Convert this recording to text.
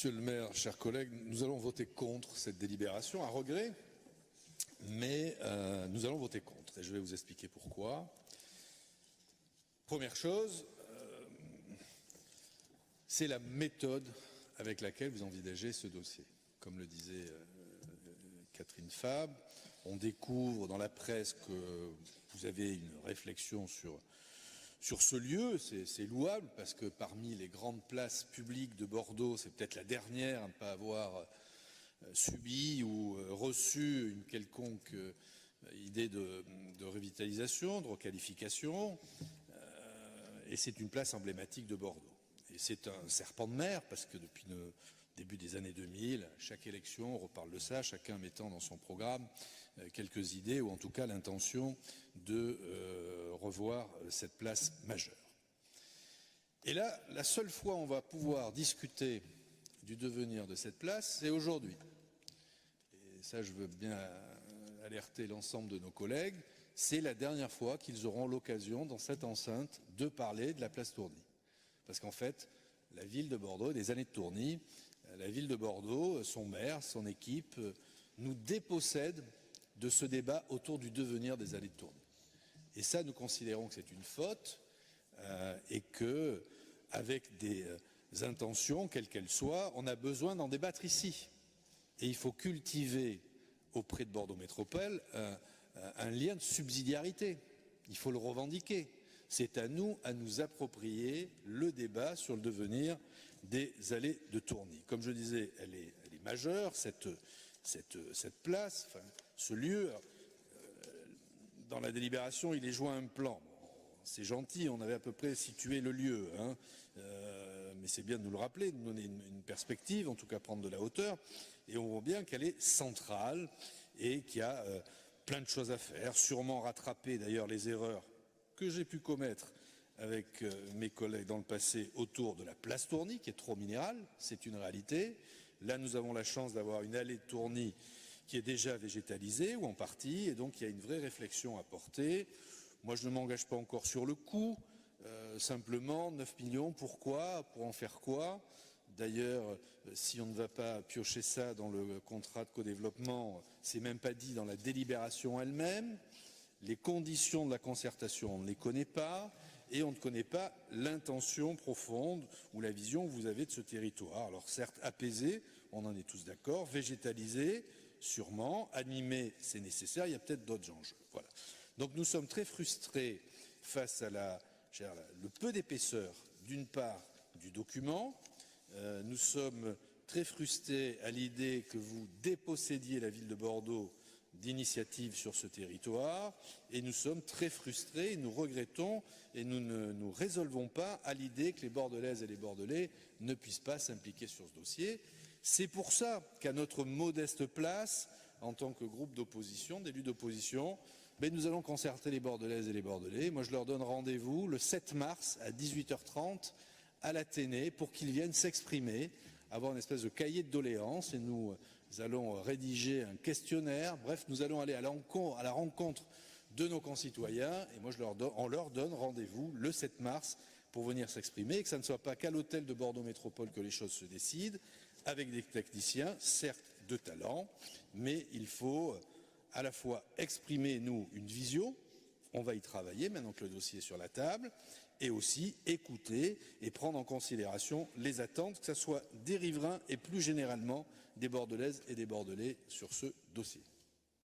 Monsieur le maire, chers collègues, nous allons voter contre cette délibération, à regret, mais nous allons voter contre et je vais vous expliquer pourquoi. Première chose, c'est la méthode avec laquelle vous envisagez ce dossier. Comme le disait Catherine Fabre, on découvre dans la presse que vous avez une réflexion sur ce lieu. C'est louable parce que parmi les grandes places publiques de Bordeaux, c'est peut-être la dernière à ne pas avoir subi ou reçu une quelconque idée de revitalisation, de requalification, et c'est une place emblématique de Bordeaux. Et c'est un serpent de mer parce que depuis le début des années 2000, chaque élection, on reparle de ça, chacun mettant dans son programme quelques idées ou en tout cas l'intention de revoir cette place majeure. Et là, la seule fois où on va pouvoir discuter du devenir de cette place, c'est aujourd'hui. Et ça, je veux bien alerter l'ensemble de nos collègues, c'est la dernière fois qu'ils auront l'occasion dans cette enceinte de parler de la place Tourny. Parce qu'en fait, la ville de Bordeaux, des années de Tourny, la ville de Bordeaux, son maire, son équipe, nous dépossèdent de ce débat autour du devenir des allées de Tourny. Et ça, nous considérons que c'est une faute et que, avec des intentions, quelles qu'elles soient, on a besoin d'en débattre ici. Et il faut cultiver auprès de Bordeaux Métropole un lien de subsidiarité. Il faut le revendiquer. C'est à nous approprier le débat sur le devenir des allées de Tourny. Comme je disais, elle est majeure, cette place, enfin, ce lieu. Dans la délibération, il est joint un plan. Bon, c'est gentil, on avait à peu près situé le lieu, hein, mais c'est bien de nous le rappeler, de nous donner une perspective, en tout cas prendre de la hauteur. Et on voit bien qu'elle est centrale et qu'il y a plein de choses à faire, sûrement rattraper d'ailleurs les erreurs que j'ai pu commettre avec mes collègues dans le passé autour de la place Tourny, qui est trop minérale, c'est une réalité. Là, nous avons la chance d'avoir une allée de Tourny qui est déjà végétalisée ou en partie, et donc il y a une vraie réflexion à porter. Moi, je ne m'engage pas encore sur le coût, simplement 9 millions, pourquoi? Pour en faire quoi? D'ailleurs, si on ne va pas piocher ça dans le contrat de codéveloppement, c'est même pas dit dans la délibération elle-même. Les conditions de la concertation, on ne les connaît pas et on ne connaît pas l'intention profonde ou la vision que vous avez de ce territoire. Alors certes, apaisé, on en est tous d'accord, végétalisé, sûrement, animé, c'est nécessaire, il y a peut-être d'autres enjeux. Voilà. Donc nous sommes très frustrés face à le peu d'épaisseur, d'une part, du document. Nous sommes très frustrés à l'idée que vous dépossédiez la ville de Bordeaux d'initiatives sur ce territoire et nous sommes très frustrés et nous regrettons et nous ne nous résolvons pas à l'idée que les Bordelaises et les Bordelais ne puissent pas s'impliquer sur ce dossier. C'est pour ça qu'à notre modeste place, en tant que groupe d'opposition, d'élus d'opposition, nous allons concerter les Bordelaises et les Bordelais. Moi, je leur donne rendez-vous le 7 mars à 18h30 à l'Athénée pour qu'ils viennent s'exprimer, avoir une espèce de cahier de doléances et nous allons rédiger un questionnaire. Bref, nous allons aller à la rencontre de nos concitoyens et moi, on leur donne rendez-vous le 7 mars pour venir s'exprimer et que ça ne soit pas qu'à l'hôtel de Bordeaux Métropole que les choses se décident, avec des techniciens, certes de talent, mais il faut à la fois exprimer, nous, une vision, on va y travailler maintenant que le dossier est sur la table, et aussi écouter et prendre en considération les attentes, que ce soit des riverains et plus généralement des Bordelaises et des Bordelais sur ce dossier.